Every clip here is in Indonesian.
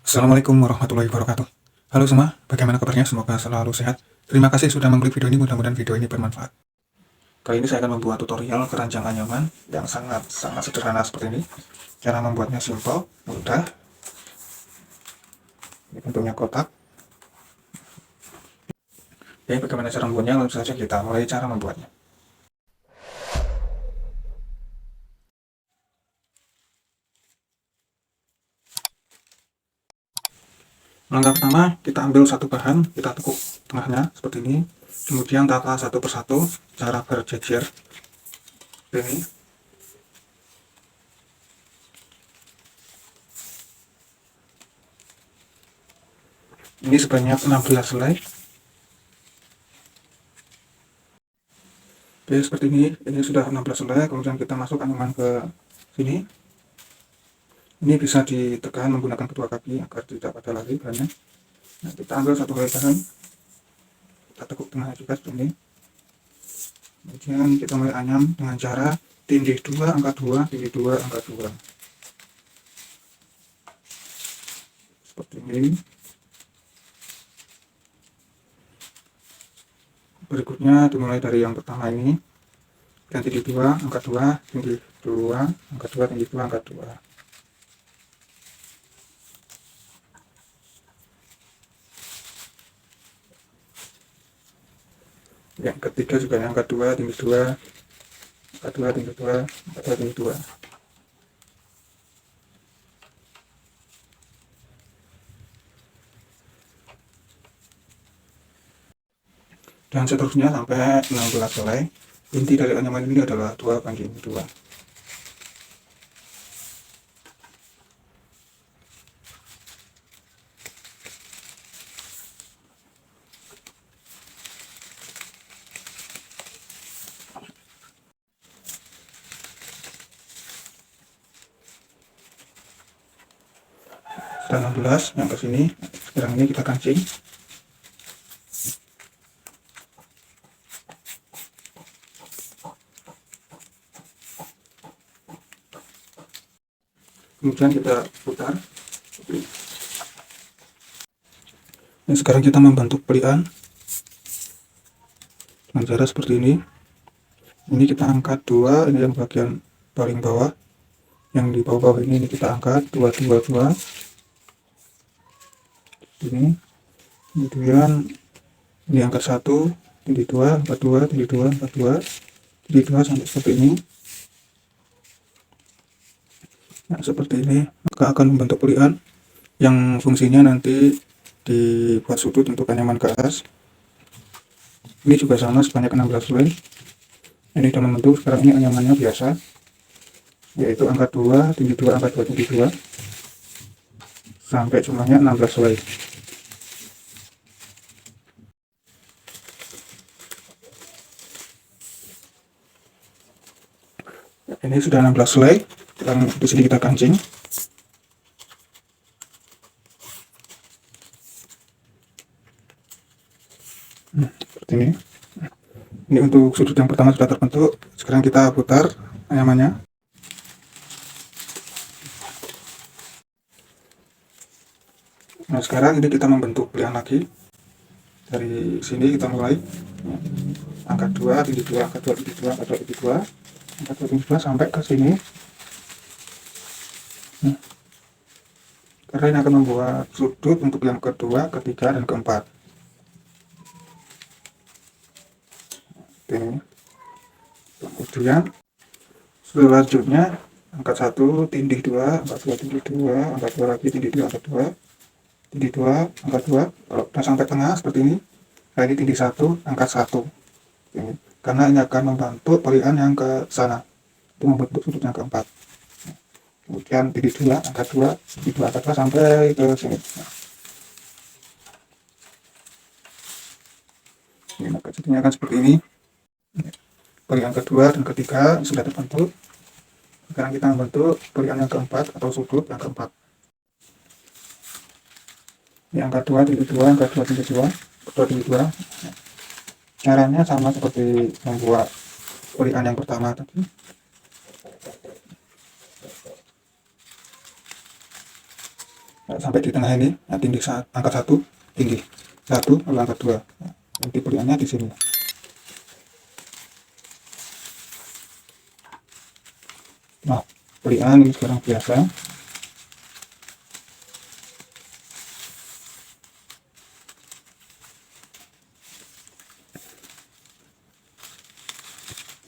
Assalamualaikum warahmatullahi wabarakatuh. Halo semua, bagaimana kabarnya? Semoga selalu sehat. Terima kasih sudah mengklik video ini, mudah-mudahan video ini bermanfaat. Kali ini saya akan membuat tutorial keranjang anyaman yang sangat sederhana seperti ini. Cara membuatnya simpel, mudah. Ini bentuknya kotak. Oke, bagaimana cara membuatnya? Langsung saja kita mulai cara membuatnya. Langkah pertama, kita ambil satu bahan, kita tekuk tengahnya seperti ini. Kemudian tata satu persatu cara berjejer. Ini. Ini sebanyak 16 helai. Oke, seperti ini sudah 16 helai. Kemudian kita masuk anyaman ke sini. Ini bisa ditekan menggunakan kedua kaki agar tidak pada lari bahannya. Nah, kita ambil satu helai bahan, kita tekuk tengahnya juga seperti ini. Kemudian kita mulai anyam dengan cara tindih 2 angka 2, tindih 2 angka 2. Seperti ini. Berikutnya dimulai dari yang pertama ini. Dan tindih 2 angka 2, tindih 2 angka 2, tindih 2 angka 2. Yang ketiga juga yang kedua, tinggi 2, angka 2, tinggi 2, angka 2, tinggi 2. Dan seterusnya sampai 16 helai. Inti dari anyaman ini adalah 2 banding 2. Sudah 16 yang ke sini. Sekarang ini kita kancing. Kemudian kita putar. Nah, sekarang kita membentuk pelian dengan cara seperti ini. Ini kita angkat 2, ini yang bagian paling bawah. Yang di bawah-bawah ini kita angkat 2, 2, 2. Ini. Kemudian ini angkat 1, tindih 2, angkat 2, tindih 2, angkat 2, tindih 2 sampai seperti ini. Nah, seperti ini maka akan membentuk pelian yang fungsinya nanti dibuat sudut untuk anyaman ke atas. Ini juga sama sebanyak 16 helai. Ini sudah membentuk. Sekarang ini anyamannya biasa, yaitu angka 2, tinggi 2, angka 2, tinggi 2 sampai jumlahnya 16 helai. Ini sudah 16 helai. Dan di sini kita kancing. Seperti ini. Ini untuk sudut yang pertama sudah terbentuk. Sekarang kita putar anyamannya. Nah, sekarang ini kita membentuk pelian lagi. Dari sini kita mulai. Angka 2, tinggi 2, angka 2, tinggi 2, angka 2, tinggi 2, angka 2, tinggi 2 sampai ke sini. Karena ini akan membuat sudut untuk yang kedua, ketiga, dan keempat. Ini. Kemudian selanjutnya angka 1, tindih 2, angka 2, tindih 2, angka 2 lagi, tindih 2, angka 2, tindih 2, angka 2. Kalau sudah sampai tengah seperti ini, nah ini tindih 1, angka 1. Ini. Karena ini akan membantu pelian yang ke sana untuk membentuk sudut yang keempat. Kemudian tindih 2, angka 2, tindih 2, angka 2 sampai ke sini. Ini maka jadinya akan seperti ini. Pelian kedua dan ketiga sudah terbentuk. Sekarang kita membentuk pelian yang keempat atau sudut yang keempat. Ini angka 2, tinggi 2, angka 2, tinggi 2, angka 2, tinggi 2. Caranya sama seperti membuat pelian yang pertama tadi. sampai di tengah ini. Nah, tindih angkat 1, tindih 1, lalu angkat 2. Nah, nanti pelihannya di sini. Nah, pelihan ini sekarang biasa.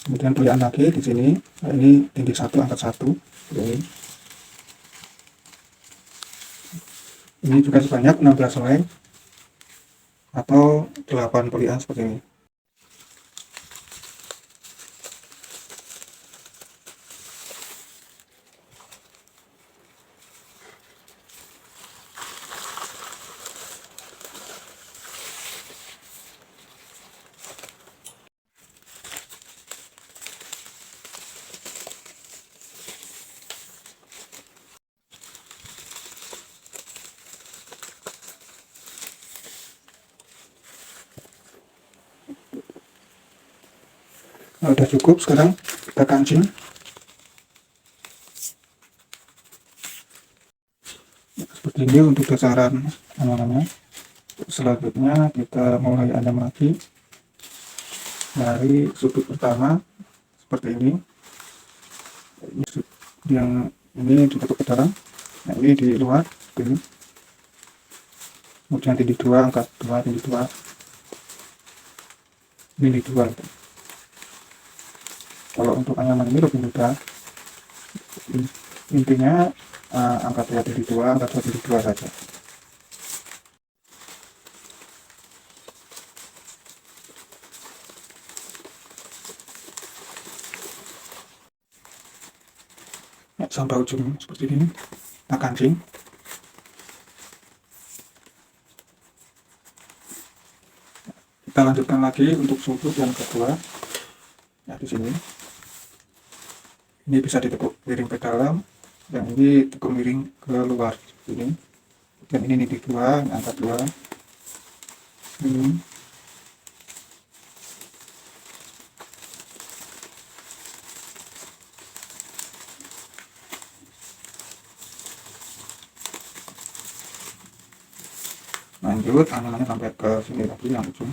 Kemudian pelihan lagi di sini. Nah, ini tindih 1, angkat 1. Ini juga sebanyak 16 selai atau 8 pelihan seperti ini. Nah, udah cukup, sekarang kita kancing. Seperti ini untuk dasaran namanya. Selanjutnya kita mulai adam lagi dari sudut pertama seperti ini. Yang ini ditutup ke dalam, nah ini di luar ini. Kemudian tindih 2, angkat 2, tindih 2, ini di 2. Kalau untuk anyaman ini lebih mudah, intinya angkat 2, tindih 2, angkat 2, tindih 2 saja. Ya, sampai ujung seperti ini kita kancing. Kita lanjutkan lagi untuk sudut yang kedua. Ya, di sini ini bisa ditekuk miring ke dalam, yang ini tekuk miring ke luar seperti ini. Dan ini di 2, angkat 2, ini. Lanjut anyamannya sampai ke sini lagi yang ujung.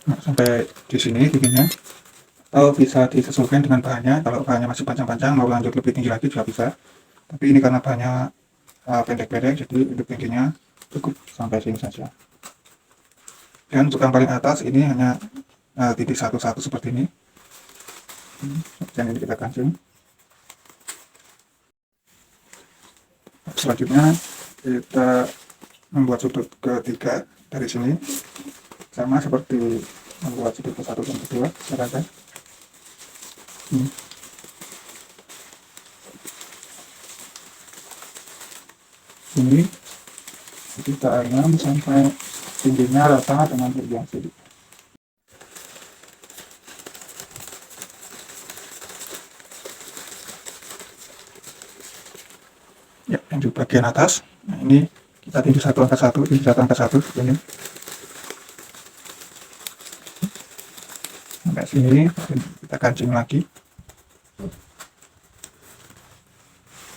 Nah, sampai di sini bikinnya, atau bisa disesuaikan dengan bahannya. Kalau bahannya masih panjang-panjang, mau lanjut lebih tinggi lagi juga bisa, tapi ini karena bahannya pendek-pendek, jadi untuk tingginya cukup sampai sini saja. Dan untuk yang paling atas ini hanya titik 1-1 seperti ini. Dan ini kita kancing. Selanjutnya kita membuat sudut ketiga dari sini, sama seperti membuat sudut ke 1 dan kedua, silakan. Ini kita ayam sampai tingginya rata dengan bagian sini. Ya, yang di bagian atas, nah ini kita tindih 1, angkat 1, tindih 1, angkat 1 ini. Sampai sini kita kancing lagi.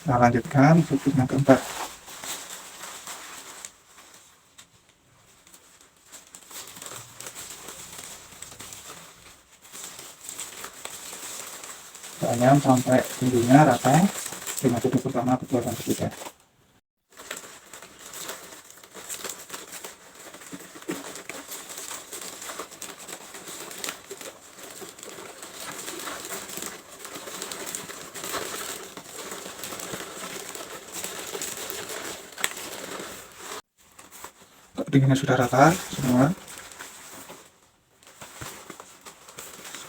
Nah, lanjutkan sudut yang keempat. Ayam sampai tingginya rata dengan sudut pertama, kedua, dan ketiga. Tingginya sudah rata semua.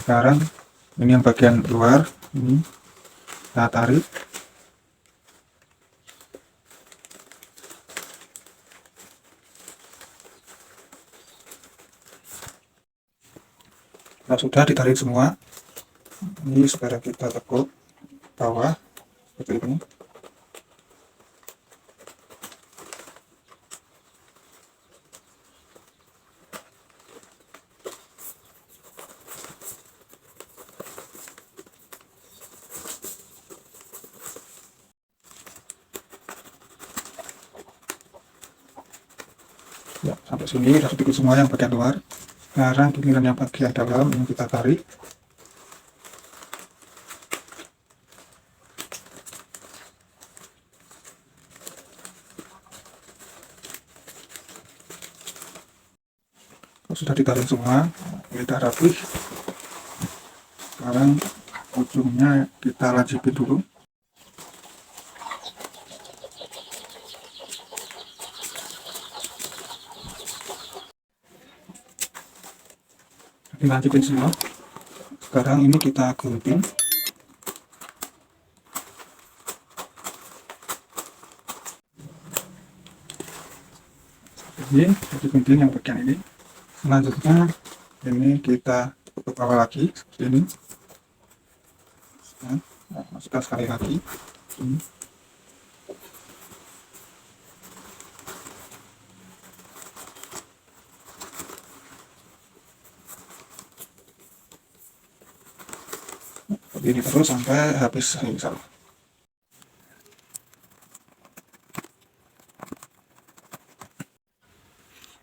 Sekarang ini yang bagian luar, ini kita tarik. Nah, sudah ditarik semua, ini sekarang kita tekuk bawah seperti ini. Ya, sampai sini sudah sedikit semua yang bagian luar. Sekarang giliran yang bagian dalam yang kita tarik. Kalau sudah ditarik semua, kita rapih. Sekarang ujungnya kita lancipin dulu. Dilancipin semua. Sekarang ini kita gunting. Ini gunting yang bagian ini. Selanjutnya ini kita tutup bawah lagi seperti ini. Nah, masukkan sekali lagi. Ini. Seperti ini terus sampai habis misal.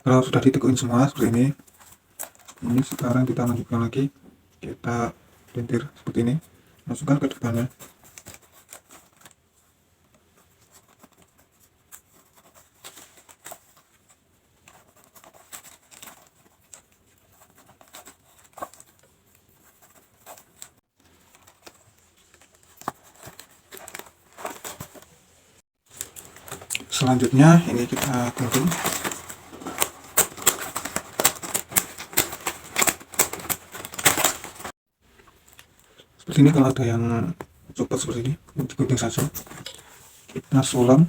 Kalau sudah ditekuin semua seperti ini sekarang kita lanjutkan lagi, kita lentir seperti ini, masukkan ke depannya. Selanjutnya ini kita gunting. Seperti ini, kalau ada yang copot seperti ini, digunting saja. Kita sulam.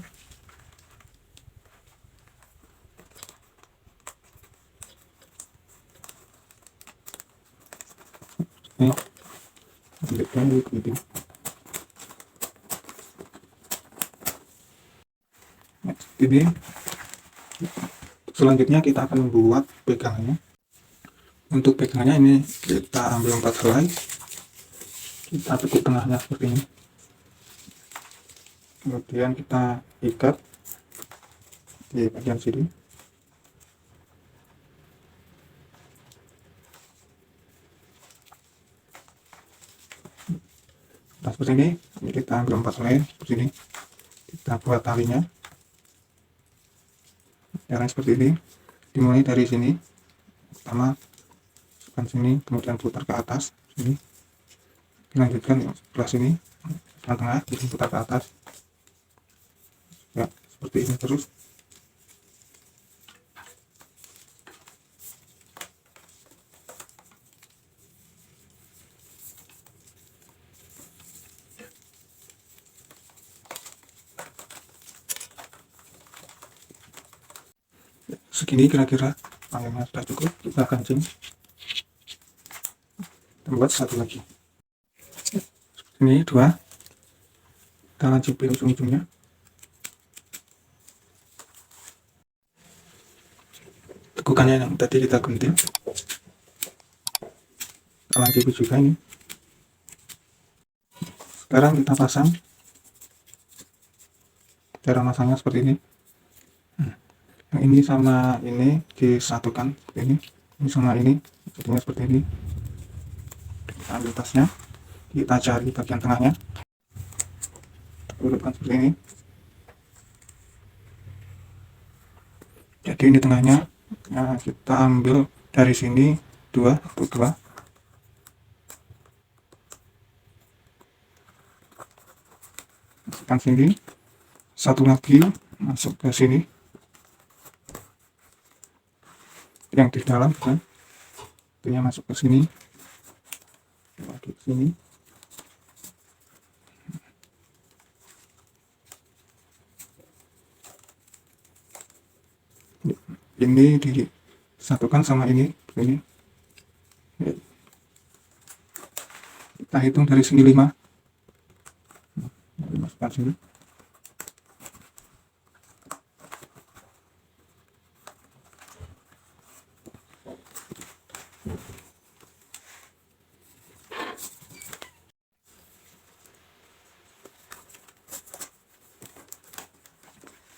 Ini gunting. Ini selanjutnya kita akan membuat pegangannya. Untuk pegangannya ini kita ambil 4 helai, kita tekuk tengahnya seperti ini, kemudian kita ikat di bagian sini. Nah, seperti ini kita ambil 4 helai seperti ini, kita buat talinya. Caranya seperti ini, dimulai dari sini, pertama masukkan sini, kemudian putar ke atas sini, dilanjutkan sebelah sini, tengah-tengah, putar ke atas ya, seperti ini terus. Segini kira-kira panjangnya sudah cukup, kita kancing, kita buat satu lagi. Ini 2, kita lancipin ujung-ujungnya. Tekukannya yang tadi kita gunting, kita lancipin juga ini. Sekarang kita pasang. Cara masangnya seperti ini. Yang ini sama ini disatukan seperti ini sama ini, jadinya seperti ini. Kita ambil tasnya, kita cari bagian tengahnya, kita seperti ini. Jadi ini tengahnya. Nah, kita ambil dari sini 2, masukkan sini, satu lagi masuk ke sini, yang di dalam kan, itunya masuk ke sini, lagi ke sini. Ini disatukan sama ini Kita hitung dari segi 5. Masukkan sini.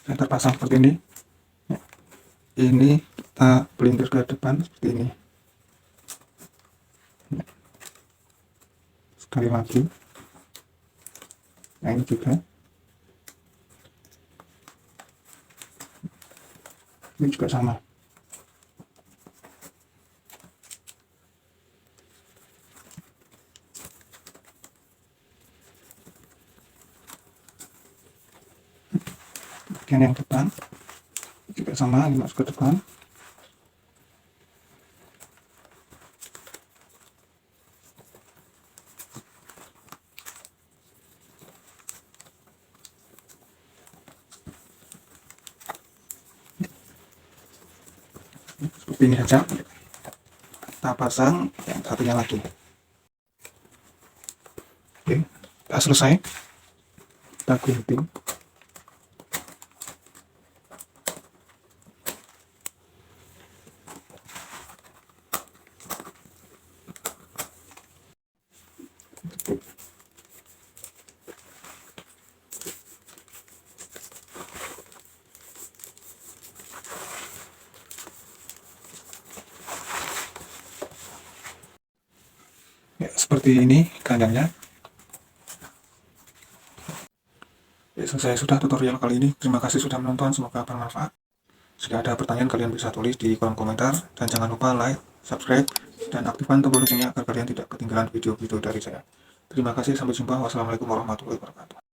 Saya terpasang seperti ini. Ini kita pelintir ke depan seperti ini. Sekali lagi. Nah, ini juga. Ini juga sama. Bagian yang depan juga sama, ini masuk ke depan. Seperti ini saja. Kita pasang yang satunya lagi. Oke, kita selesai. Kita gunting. Ya, seperti ini keranjangnya. Ya, selesai sudah tutorial kali ini. Terima kasih sudah menonton, semoga bermanfaat. Jika ada pertanyaan, kalian bisa tulis di kolom komentar. Dan jangan lupa like, subscribe, dan aktifkan tombol loncengnya agar kalian tidak ketinggalan video-video dari saya. Terima kasih, sampai jumpa. Wassalamualaikum warahmatullahi wabarakatuh.